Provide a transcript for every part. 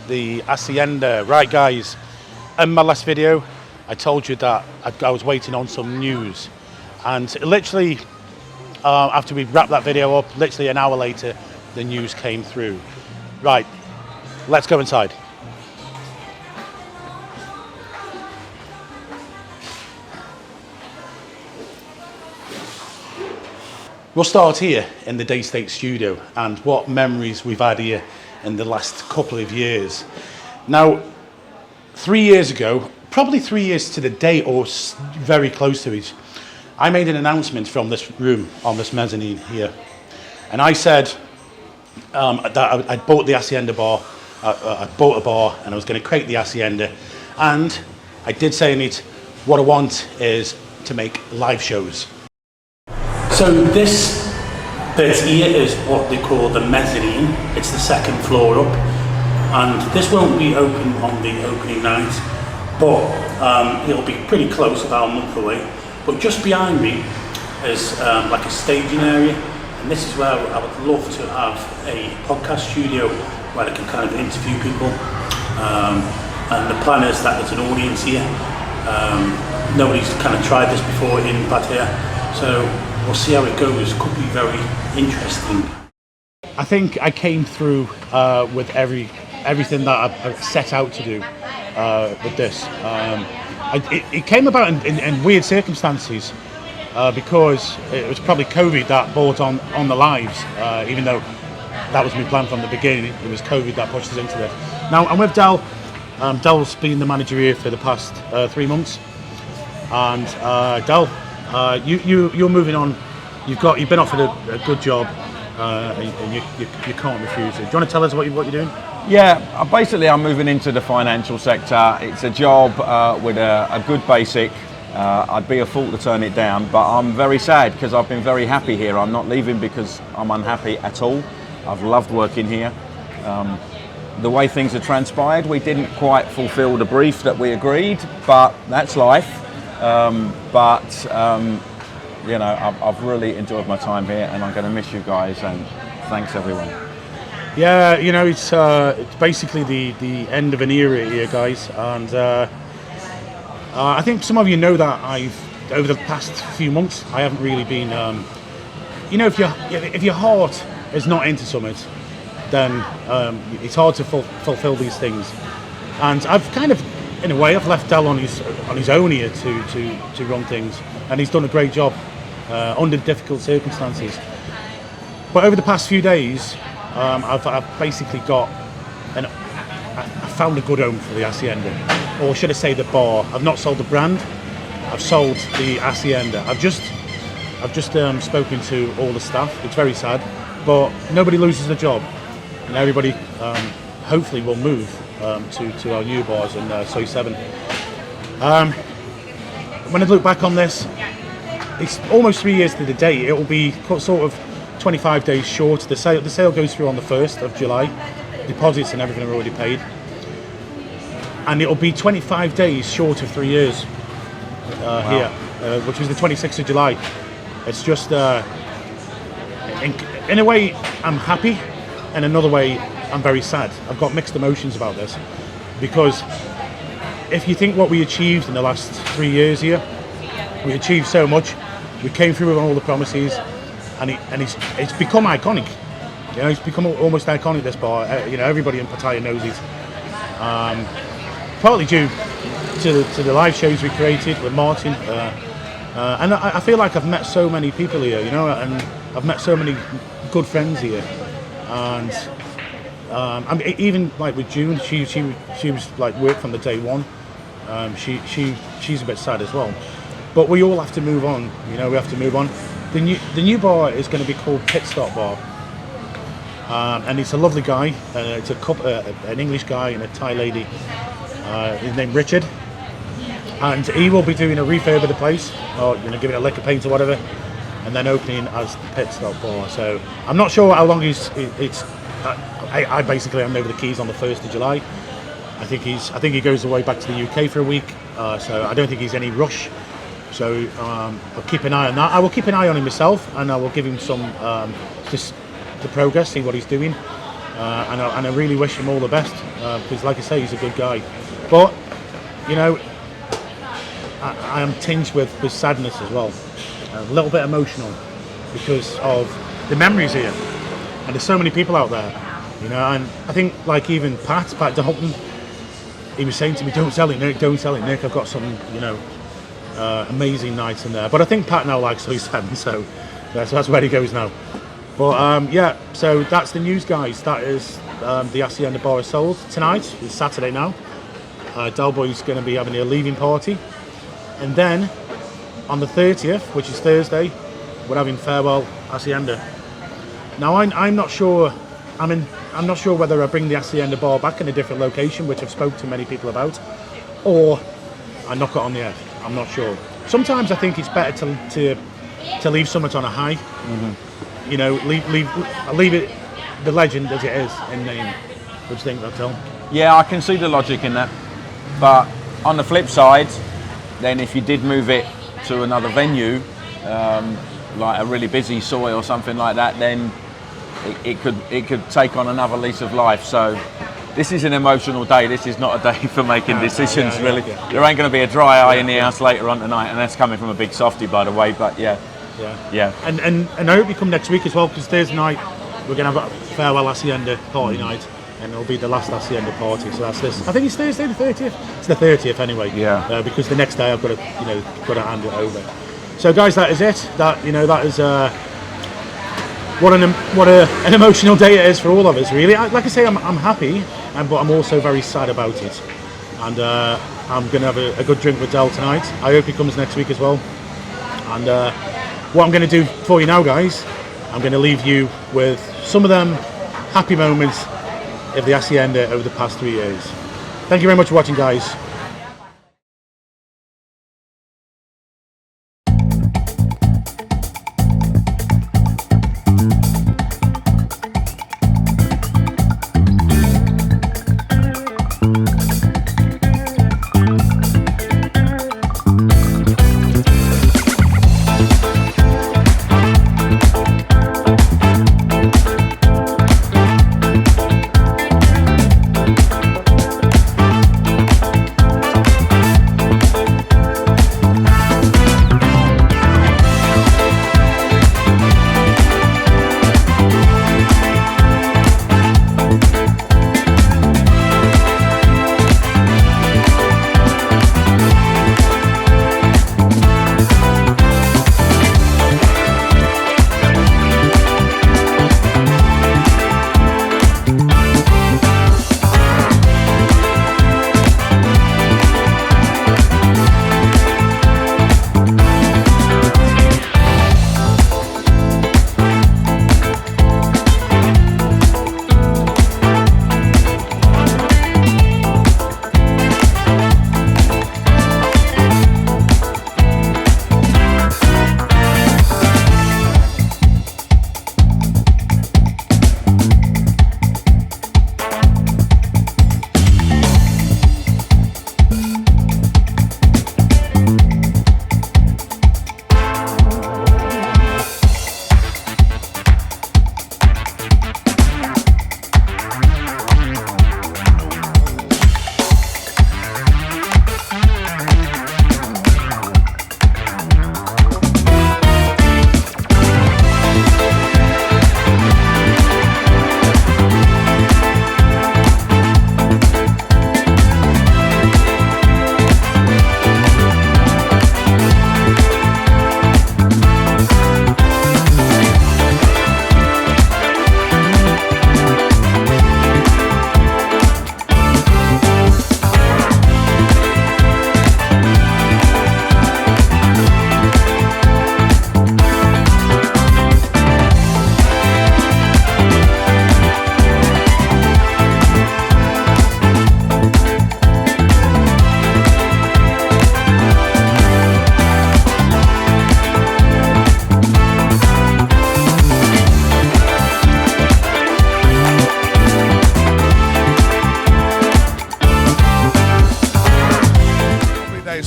the hacienda. Right, guys, in my last video, I told you that I was waiting on some news, and literally after we wrapped that video up, literally an hour later, the news came through. Right, let's go inside. We'll start here in the Daystate studio and what memories we've had here in the last couple of years. Now, 3 years ago, probably 3 years to the day or very close to it, I made an announcement from this room on this mezzanine here. And I said that I'd bought the Hacienda bar, I bought a bar and I was going to create the Hacienda. And I did say in it, what I want is to make live shows. So this bit here is what they call the mezzanine. It's the second floor up, and this won't be open on the opening night, but it'll be pretty close, about a month away. But just behind me is like a staging area, and this is where I would love to have a podcast studio where I can kind of interview people. And the plan is that there's an audience here. Nobody's kind of tried this before in Pattaya, so we'll see how it goes. Could be very interesting. I think I came through with everything that I set out to do with this. It came about in weird circumstances because it was probably COVID that brought on the lives, even though that was my plan from the beginning. It was COVID that pushed us into this. Now I'm with Del. Del's been the manager here for the past 3 months, and Del, you're moving on. You've been offered a good job, and you can't refuse it. Do you want to tell us what you're doing? Yeah, basically I'm moving into the financial sector. It's a job with a good basic. I'd be a fool to turn it down, but I'm very sad because I've been very happy here. I'm not leaving because I'm unhappy at all. I've loved working here. The way things have transpired, we didn't quite fulfill the brief that we agreed, but that's life. You know, I've really enjoyed my time here, and I'm going to miss you guys, and thanks everyone. Yeah, you know, it's basically the end of an era here, guys, and I think some of you know that over the past few months, I haven't really been, you know, if your heart is not into something, then it's hard to fulfill these things. And I've kind of, in a way, I've left Del on his own here to run things, and he's done a great job under difficult circumstances. But over the past few days, I've basically I found a good home for the Hacienda, or should I say the bar. I've not sold the brand, I've sold the Hacienda. I've just spoken to all the staff. It's very sad, but nobody loses a job, and everybody hopefully will move to our new bars in Soy 7. When I look back on this, it's almost 3 years to the day. It will be sort of 25 days short. The sale goes through on the 1st of July. Deposits and everything are already paid, and it will be 25 days short of 3 years here, which was the 26th of July. It's just in a way I'm happy, and another way I'm very sad. I've got mixed emotions about this, because if you think what we achieved in the last 3 years here, we achieved so much. We came through with all the promises, and it's become iconic. You know, it's become almost iconic, this bar. You know, everybody in Pattaya knows it. Partly due to the live shows we created with Martin, and I feel like I've met so many people here. You know, and I've met so many good friends here, and I mean, even like with June, she was like worked from the day one. She's a bit sad as well, but we all have to move on. You know, we have to move on. The new bar is going to be called Pit Stop Bar, and it's a lovely guy. It's a couple, an English guy and a Thai lady. His name Richard, and he will be doing a refurb of the place, or you know, giving it a lick of paint or whatever, and then opening as the Pit Stop Bar. So I'm not sure how long it's. I basically hand over the keys on the 1st of July. I think he goes away back to the UK for a week, so I don't think he's any rush. So I'll keep an eye on that. I will keep an eye on him myself, and I will give him some just the progress, see what he's doing. and I really wish him all the best because, like I say, he's a good guy. But you know, I am tinged with sadness as well, a little bit emotional because of the memories here, and there's so many people out there, you know. And I think, like, even Pat Dalton, he was saying to me, "Don't sell it, Nick. Don't sell it, Nick. I've got some, you know, amazing nights in there." But I think Pat now likes 07, so that's where he goes now. But yeah, so that's the news, guys. That is the Hacienda Bar is sold tonight. It's Saturday now. Dalboy's going to be having a leaving party, and then on the 30th, which is Thursday, we're having farewell Hacienda. Now I'm not sure. I'm not sure whether I bring the Hacienda Bar back in a different location, which I've spoke to many people about, or I knock it on the head. I'm not sure. Sometimes I think it's better to leave something on a high. Mm-hmm. You know, leave it the legend as it is in name. What do you think, Ratel? Yeah, I can see the logic in that. But on the flip side, then if you did move it to another venue, like a really busy soy or something like that, then it could take on another lease of life. So this is an emotional day. This is not a day for making decisions, really. Yeah. There ain't going to be a dry eye in the house later on tonight, and that's coming from a big softie, by the way. But yeah. And I hope you come next week as well, because Thursday night we're going to have a farewell Hacienda party night, and it'll be the last Hacienda party. So that's this. I think it's Thursday the 30th. It's the 30th anyway. Yeah. Because the next day I've got to hand it over. So guys, that is it. That is what an emotional day it is for all of us, really. Like I say, I'm happy, but I'm also very sad about it. And I'm going to have a good drink with Del tonight. I hope he comes next week as well. And what I'm going to do for you now, guys, I'm going to leave you with some of them happy moments of the Hacienda over the past 3 years. Thank you very much for watching, guys.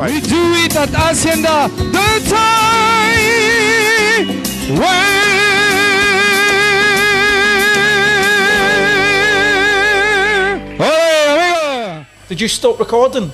We do it at Hacienda, the Thai way. Did you stop recording?